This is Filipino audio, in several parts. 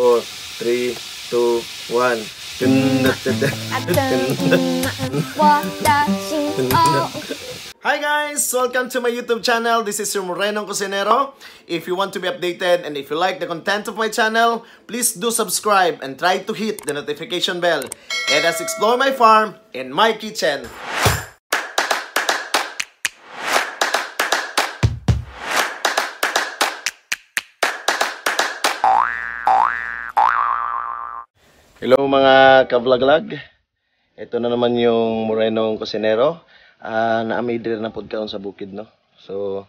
4, 3, 2, 1. Hi guys! Welcome to my YouTube channel. This is your Morenong Cocinero. If you want to be updated and if you like the content of my channel, please do subscribe and try to hit the notification bell. Let us explore my farm and my kitchen. Hello mga ka-vlog-vlog. Ito na naman yung Morenong Cocinero. Naamay din na podkaon sa bukid, no? So,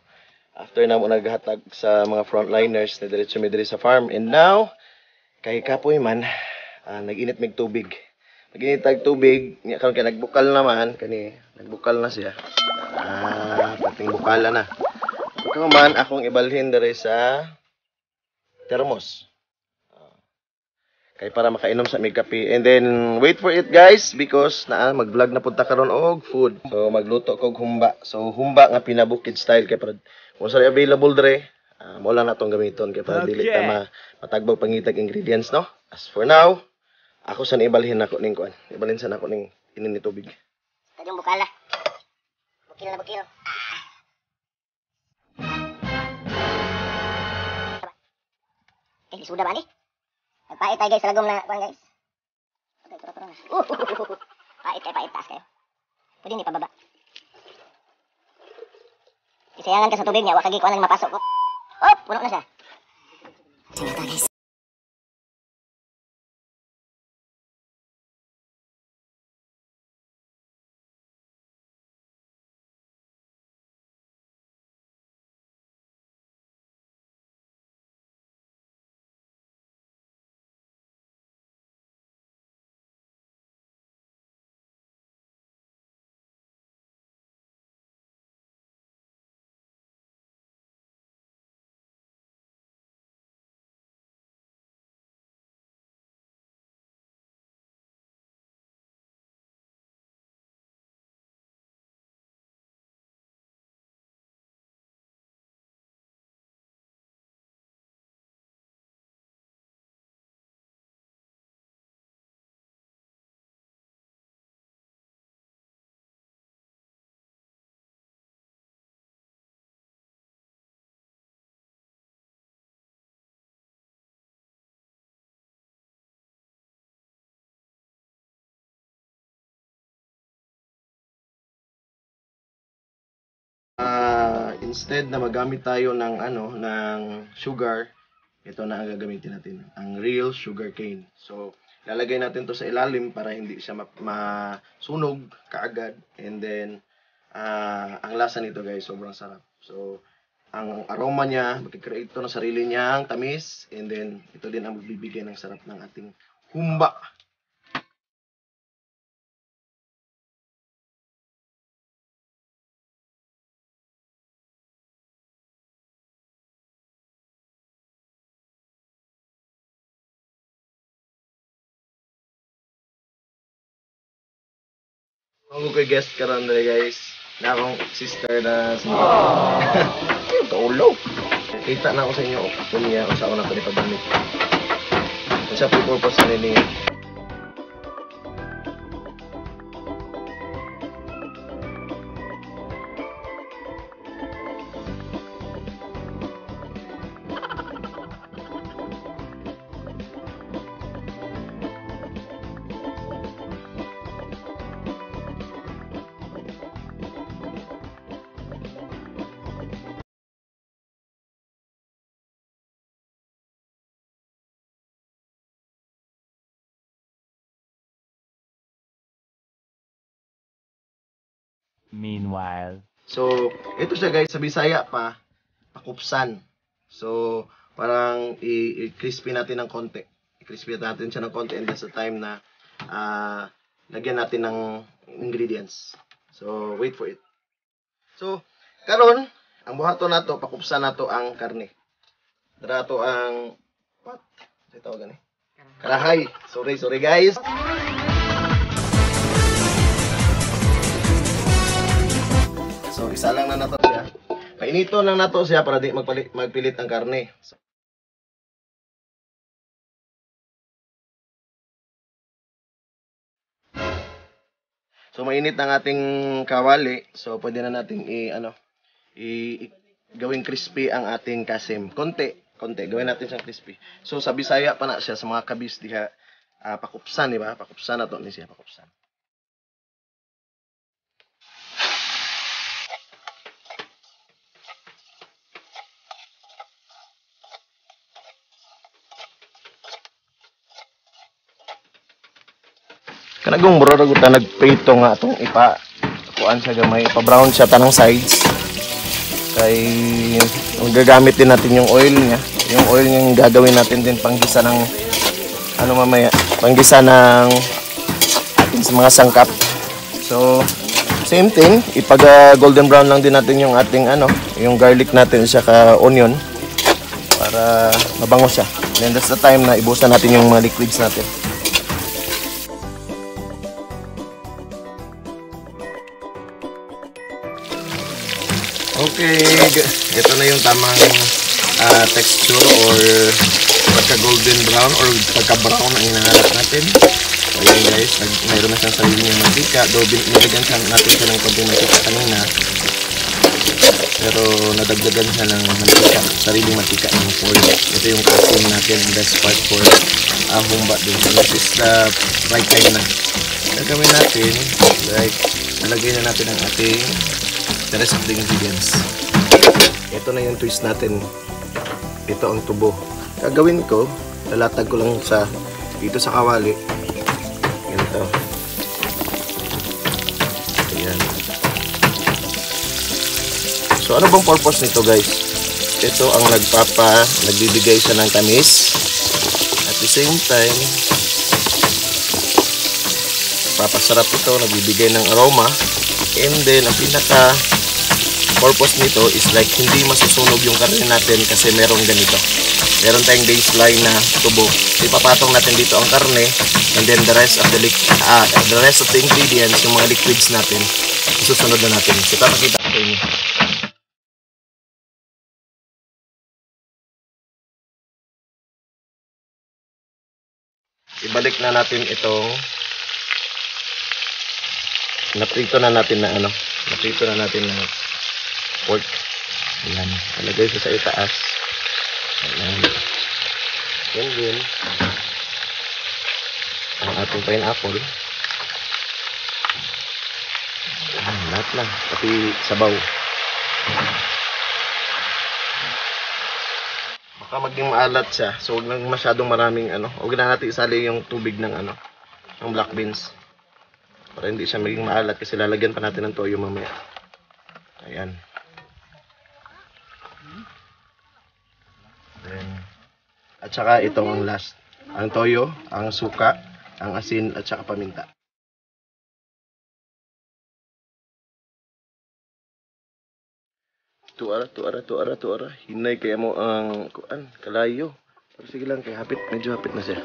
after na mo naghatag sa mga frontliners na diretso mi diri sa farm. And now, kay kapoy man, nag-init mig tubig. Nag-init tag tubig, nya karon kay nagbukal naman, kani nagbukal na siya. Pating bukala na. Ikaw man akong ibalhin diri sa thermos. Kay para makainom sa may kape. And then, wait for it guys, because mag-vlog na punta karon og food. So, magluto ko og humba. So, humba nga pinabukid style. Kaya para, kung saan available dre, mo lang na itong gamiton. Kaya para dili ta matagbag pangitag ingredients, no? As for now, ako saan ibalhin ako ning kuan. Ibalhin saan ako ning inin ni tubig. Tadong bukala. Bukil na bukil. Sudah ba ni? Nagpait tayo guys sa lagom na kuan guys. Okay, pura-pura na. Pait taas kayo. Pwede ni pababa. Isayangan ka sa tubig niya, wakagi kuan lang mapasok ko. Oh, puno na siya. Sige ta guys. Instead na magamit tayo ng ng sugar, ito na ang gagamitin natin, ang real sugar cane. So, lalagay natin to sa ilalim para hindi siya masunog kaagad. And then, ang lasa nito guys, sobrang sarap. So, ang aroma niya, magkikreate ito ng sarili niyang tamis. And then, ito din ang magbibigay ng sarap ng ating humba. Ako kay guest karon dere guys, na akong sister na si Tulog. Kita na ako sa inyo kung niya kung sa ako na ito ipagamit. Kung sa purpose na niya. Meanwhile. So, ito siya guys, sa Bisaya pa, pakupsan. So, parang i-crispy natin ng konti. I-crispy natin siya ng konti and that's the time na lagyan natin ng ingredients. So, wait for it. So, karon ang buhaton nato, pakupsan nato ang karne. Dara to ang what? Sa tawag gani? Karahay. Sorry guys. So, isa lang na nato siya. Painito lang nato siya para di magpilit ang karne. So, So mainit ang ating kawali. So pwede na nating gawing crispy ang ating kasim. Konti, gawin natin siyang crispy. So sa Bisaya pa na siya sa mga kabis diha pakupsan, di ba? Pakupsan na to ni siya, pakupsan. Kanagong mura ra gud ta nagprito nga atong kuan siya gamay, pa-brown siya tanang sides. Kay gagamit din natin yung oil niya. Yung oil niya yung gagawin natin din panggisa ng panggisa ng ating mga sangkap. So same thing, ipag golden brown lang din natin yung ating yung garlic natin sa onion para mabango siya. Then that's the time na ibusan natin yung mga liquids natin. Okay, ito na yung tamang texture or pagka-golden brown or pagka-brown ang hinahanap natin. So yun guys, mayroon na siyang sarili ng mantika. Though nilagyan natin siya ng konting mantika kanina. Pero nadagdagan siya ng mantika, sariling mantika ng foil. Ito yung kasim natin, best part for humba din. So this is the right time na. Gagawin natin, like, nalagay na natin ang ating the rest of the ingredients. Ito na yung twist natin. Ito ang tubo. Gagawin ko, lalatag ko lang dito sa kawali. Ganito. Ayan. So ano bang purpose nito guys? Ito ang nagbibigay siya ng tamis. At the same time, papasarap ito, nagbibigay ng aroma. And then, ang pinaka purpose nito is like hindi masusunog yung karne natin kasi merong ganito. Meron tayong baseline na tubo. So, ipapatong natin dito ang karne and then the rest of the ingredients, yung mga liquids natin, susunod na natin. So, papakita ko inyo. Ibalik na natin itong naprito na natin na pork. Ayan, nalagay siya sa itaas. Ayan. And then ang ating pineapple. Ayan, lahat na, pati sabaw. Baka maging maalat siya, so huwag lang masyadong maraming huwag na natin isali yung tubig ng ng black beans para hindi siya maging maalat kasi lalagyan pa natin ng toyo mamaya. Ayan. Then, at saka itong ang last. Ang toyo, ang suka, ang asin, at saka paminta. Tuara. Hinay kaya mo ang kalayo. Pero sige lang, kaya medyo hapit na siya.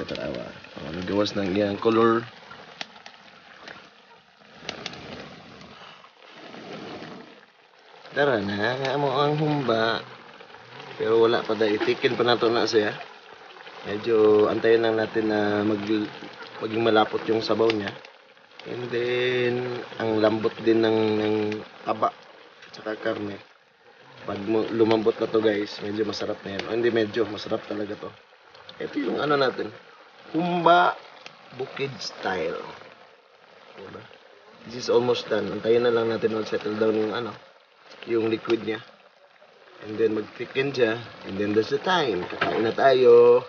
Tarawa. Nagawas ng iyang color. Tara na, mo ang humba. Pero wala pa dahil. Itikin pa nato na siya. Medyo antayin lang natin na maging malapot yung sabaw niya. And then, ang lambot din ng taba at saka karne. Pag lumambot na to guys, medyo masarap na yan. O hindi medyo, masarap talaga to. Ito yung natin. Humba Bukid style. Diba? This is almost done. Antayin na lang natin mag-settle down yung liquid niya. And then mag-thicken siya. And then that's the time. Kakain na tayo.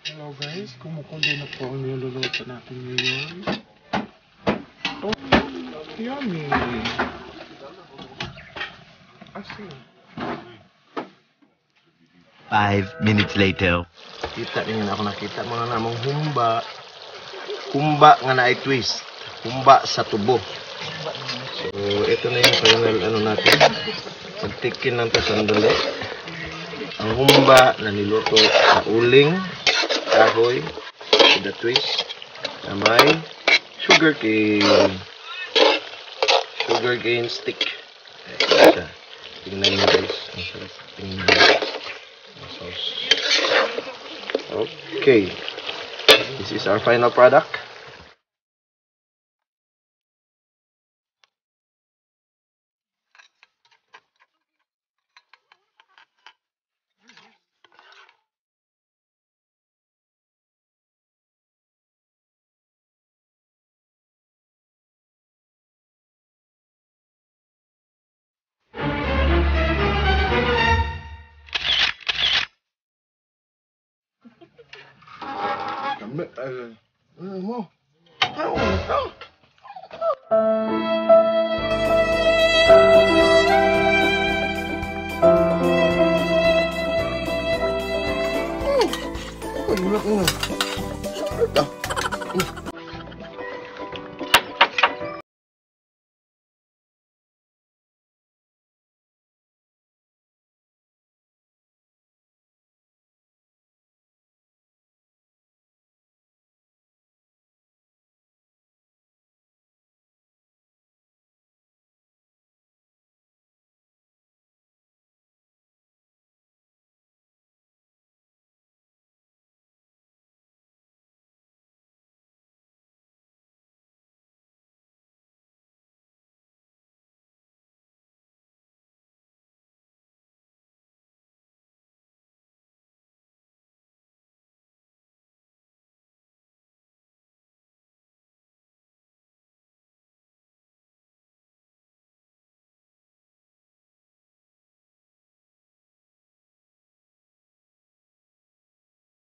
Hello guys, kumukulo na po ang niluluto natin ngayon. Oh, yummy! Asin. 5 minutes later. Kita niyo na ako nakita mga namang humba. Humba nga na ay twist. Humba sa tubo. So, ito na yung final natin. Pagtikin ng sandali. Ang humba na niluto sa uling, kahoy, with the twist, na may sugarcane stick. Ayan siya. Tingnan nyo guys. Ang sarap. Tingnan nyo. Ang sauce. Okay. This is our final product. Mo. Ako,